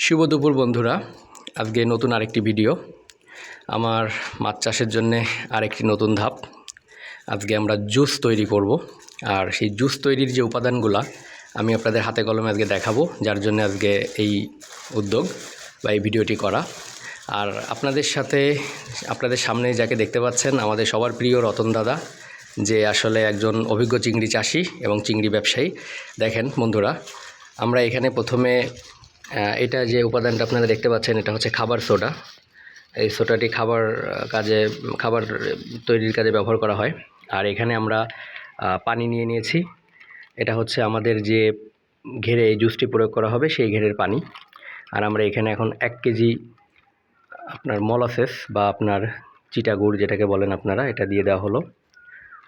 শুভ দুপুর বন্ধুরা, আজকে নতুন আরেকটি ভিডিও। আমার মাছ চাষের জন্যে আরেকটি নতুন ধাপ। আজকে আমরা জুস তৈরি করব, আর সেই জুস তৈরির যে উপাদানগুলো আমি আপনাদের হাতে কলমে আজকে দেখাবো, যার জন্য আজকে এই উদ্যোগ বা এই ভিডিওটি করা। আর আপনাদের সামনে যাকে দেখতে পাচ্ছেন, আমাদের সবার প্রিয় রতন দাদা, যে আসলে একজন অভিজ্ঞ চিংড়ি চাষি এবং চিংড়ি ব্যবসায়ী। দেখেন বন্ধুরা, আমরা এখানে প্রথমে এটা যে উপাদানটা আপনারা দেখতে পাচ্ছেন, এটা হচ্ছে খাবার সোডা। এই সোডাটি খাবার তৈরির কাজে ব্যবহার করা হয়। আর এখানে আমরা পানি নিয়েছি। এটা হচ্ছে আমাদের যে ঘেরে এই জুসটি প্রয়োগ করা হবে সেই ঘেরের পানি। আর আমরা এখানে এখন 1 কেজি আপনার মলাসেস বা আপনার চিটা গুড় যেটাকে বলেন আপনারা, এটা দিয়ে দেওয়া হলো।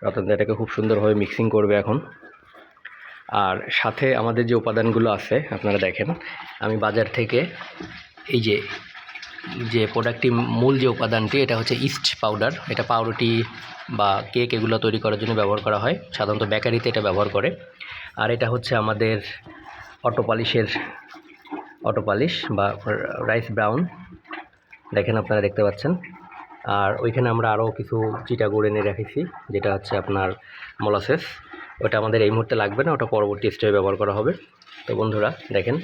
রতন এটাকে খুব সুন্দরভাবে মিক্সিং করবে এখন। আর সাথে আমাদের যে উপাদানগুলো আছে আপনারা দেখেন, আমি বাজার থেকে এই যে প্রোডাক্টটি মূল যে উপাদানটি, এটা হচ্ছে ইস্ট পাউডার। এটা পাউরুটি বা কেক এগুলো তৈরি করার জন্য ব্যবহার করা হয়, সাধারণত বেকারিতে এটা ব্যবহার করে। আর এটা হচ্ছে আমাদের অটো পালিশ বা রাইস ব্রাউন, দেখেন আপনারা দেখতে পাচ্ছেন। আর ওইখানে আমরা আরও কিছু চিটা গুড় এনে রেখেছি, যেটা হচ্ছে আপনার মোলাসেস। ওটা আমাদের এই মুহূর্তে লাগবে না, ওটা পরবর্তী স্টেপে ব্যবহার করা হবে। তো বন্ধুরা দেখেন,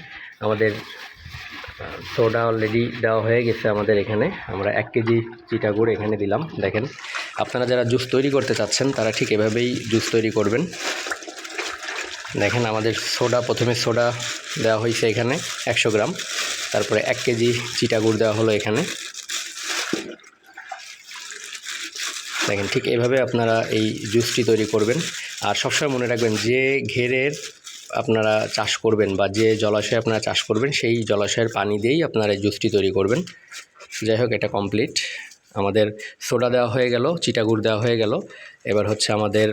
আমাদের সোডা অলরেডি দেওয়া হয়ে গেছে আমাদের এখানে। আমরা 1 কেজি চিটা গুড় এখানে দিলাম। দেখেন, আপনারা যারা জুস তৈরি করতে চাচ্ছেন তারা ঠিক এভাবেই জুস তৈরি করবেন। দেখেন, আমাদের প্রথমে সোডা দেওয়া হয়েছে এখানে 100 গ্রাম, তারপরে 1 কেজি চিটা গুড় দেওয়া হলো এখানে। দেখেন, ঠিক এইভাবে আপনারা এই জুসটি তৈরি করবেন। আর সবসময় মনে রাখবেন, যে ঘেরের আপনারা চাষ করবেন বা যে জলাশয়ে আপনারা চাষ করবেন, সেই জলাশয়ের পানি দিয়েই আপনারা এই জুসটি তৈরি করবেন। যাই হোক, এটা কমপ্লিট। আমাদের সোডা দেওয়া হয়ে গেল, চিটা গুড় দেওয়া হয়ে গেল। এবার হচ্ছে আমাদের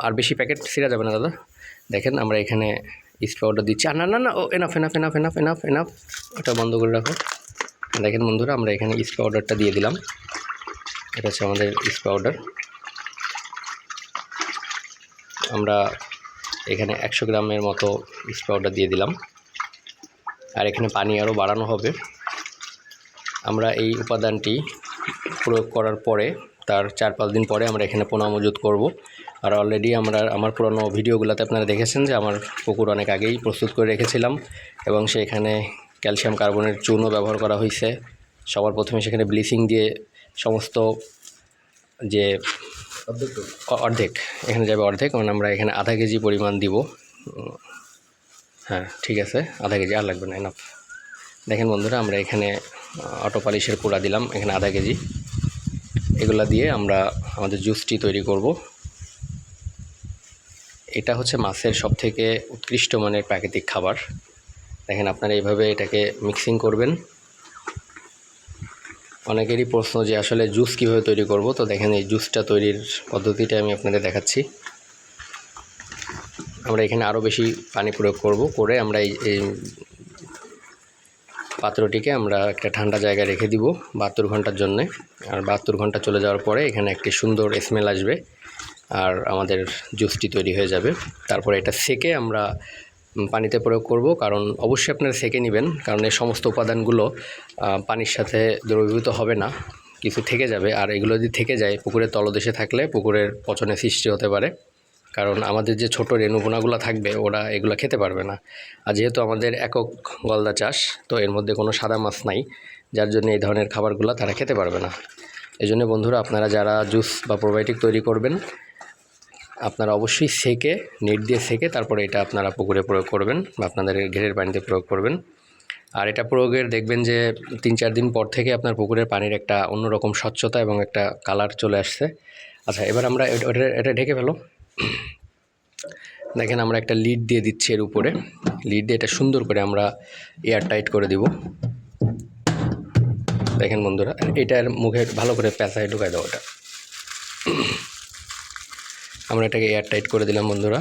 আর বেশি প্যাকেট ছিঁড়া যাবে না দাদা। দেখেন, আমরা এখানে ইস্ট পাউডার দিচ্ছি। আর না, ও এনাফ। ওটা বন্ধ করে রাখো। দেখেন বন্ধুরা, আমরা এখানে ইস্ট পাউডারটা দিয়ে দিলাম। এটা হচ্ছে আমাদের ইস্ট পাউডার। আমরা এখানে 100 গ্রামের মতো ইস্ট পাউডার দিয়ে দিলাম। আর এখানে পানি আরও বাড়ানো হবে। আমরা এই উপাদানটি প্রয়োগ করার পরে তার 4-5 দিন পরে আমরা এখানে পোনা মজুত করব। আর অলরেডি আমার পুরনো ভিডিওগুলোতে আপনারা দেখেছেন যে আমার পুকুর অনেক আগেই প্রস্তুত করে রেখেছিলাম, এবং সেখানে ক্যালসিয়াম কার্বনের চূর্ণ ব্যবহার করা হয়েছে। সবার প্রথমে সেখানে ব্লিচিং দিয়ে সমস্ত যে অর্ধেক এখানে যাবে, অর্ধেক, কারণ আমরা এখানে আধা কেজি পরিমাণ দিব। হ্যাঁ, ঠিক আছে, আধা কেজি, আর লাগবে না, এনাফ। দেখেন বন্ধুরা, আমরা এখানে অটো পালিশের কুড়া দিলাম এখানে আধা কেজি। এগুলা দিয়ে আমরা আমাদের জুসটি তৈরি করব। এটা হচ্ছে মাছের সবথেকে উৎকৃষ্ট মানের প্রাকৃতিক খাবার। দেখেন, আপনারা এইভাবে এটাকে মিক্সিং করবেন। অনেকেরই প্রশ্ন যে আসলে জুস কীভাবে তৈরি করব। তো দেখেন, এই জুসটা তৈরির পদ্ধতিটা আমি আপনাদের দেখাচ্ছি। আমরা এখানে আরও বেশি পানি প্রয়োগ করে আমরা এই পাত্রটিকে আমরা একটা ঠান্ডা জায়গায় রেখে দিব 72 ঘন্টার জন্যে। আর 72 ঘন্টা চলে যাওয়ার পরে এখানে একটি সুন্দর স্মেল আসবে, আর আমাদের জুসটি তৈরি হয়ে যাবে। তারপরে এটা সেকে আমরা পানিতে প্রয়োগ করব, কারণ অবশ্যই আপনারা সেকে নেবেন, কারণ এই সমস্ত উপাদানগুলো পানির সাথে দ্রবীভূত হবে না, কিছু থেকে যাবে। আর এগুলো যদি থেকে যায়, পুকুরের তলদেশে থাকলে পুকুরের পচনের সৃষ্টি হতে পারে, কারণ আমাদের যে ছোট রেণুপোনাগুলো থাকবে ওরা এগুলো খেতে পারবে না। আর যেহেতু আমাদের একক গলদা চাষ, তো এর মধ্যে কোনো সাদা মাছ নাই, যার জন্য এই ধরনের খাবারগুলো তারা খেতে পারবে না। এই জন্য বন্ধুরা, আপনারা যারা জুস বা প্রোবায়োটিক তৈরি করবেন, আপনারা অবশ্যই নেট দিয়ে সেকে তারপরে এটা আপনারা পুকুরে প্রয়োগ করবেন বা আপনাদের ঘেরের পানিতে প্রয়োগ করবেন। আর এটা প্রয়োগের দেখবেন যে 3-4 দিন পর থেকে আপনার পুকুরের পানির একটা অন্যরকম স্বচ্ছতা এবং একটা কালার চলে আসছে। আচ্ছা, এবার আমরা এটা ঢেকে ফেলো। দেখেন, আমরা একটা লিড দিয়ে দিচ্ছি এর উপরে। লিড দিয়ে এটা সুন্দর করে আমরা এয়ার টাইট করে দিব। দেখেন বন্ধুরা, এটার মুখে ভালো করে পেঁচায় ঢুকাই দাও। ওটা আমরা এটাকে এয়ার টাইট করে দিলাম বন্ধুরা।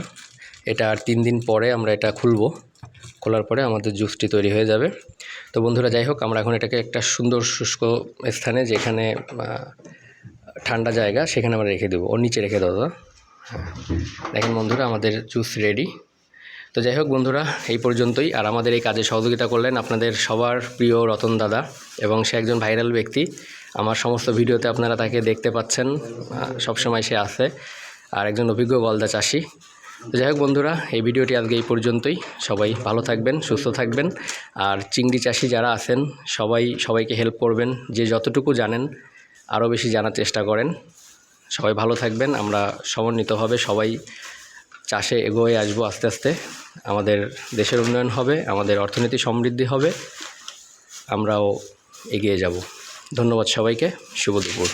এটা আর 3 দিন পরে আমরা এটা খোলার পরে আমাদের জুসটি তৈরি হয়ে যাবে। তো বন্ধুরা, যাই হোক, আমরা এখন এটাকে একটা সুন্দর শুষ্ক স্থানে, যেখানে ঠান্ডা জায়গা, সেখানে আমরা রেখে দেবো। ওর নিচে রেখে দাও দাদা। দেখেন বন্ধুরা, আমাদের জুস রেডি। তো যাই হোক বন্ধুরা, এই পর্যন্তই। আর আমাদের এই কাজে সহযোগিতা করলেন আপনাদের সবার প্রিয় রতন দাদা, এবং সে একজন ভাইরাল ব্যক্তি। আমার সমস্ত ভিডিওতে আপনারা তাকে দেখতে পাচ্ছেন, সবসময় সে আছে, আর একজন অভিজ্ঞ গলদা চাষি। তো যাই হোক বন্ধুরা, এই ভিডিওটি আজকে এই পর্যন্তই। সবাই ভালো থাকবেন, সুস্থ থাকবেন। আর চিংড়ি চাষি যারা আছেন সবাইকে হেল্প করবেন, যে যতটুকু জানেন আরও বেশি জানার চেষ্টা করেন। সবাই ভালো থাকবেন। আমরা সমন্বিতভাবে সবাই চাষে এগোয়ে আসবো আস্তে আস্তে। আমাদের দেশের উন্নয়ন হবে, আমাদের অর্থনীতি সমৃদ্ধি হবে, আমরাও এগিয়ে যাব। ধন্যবাদ সবাইকে। শুভ দুপুর।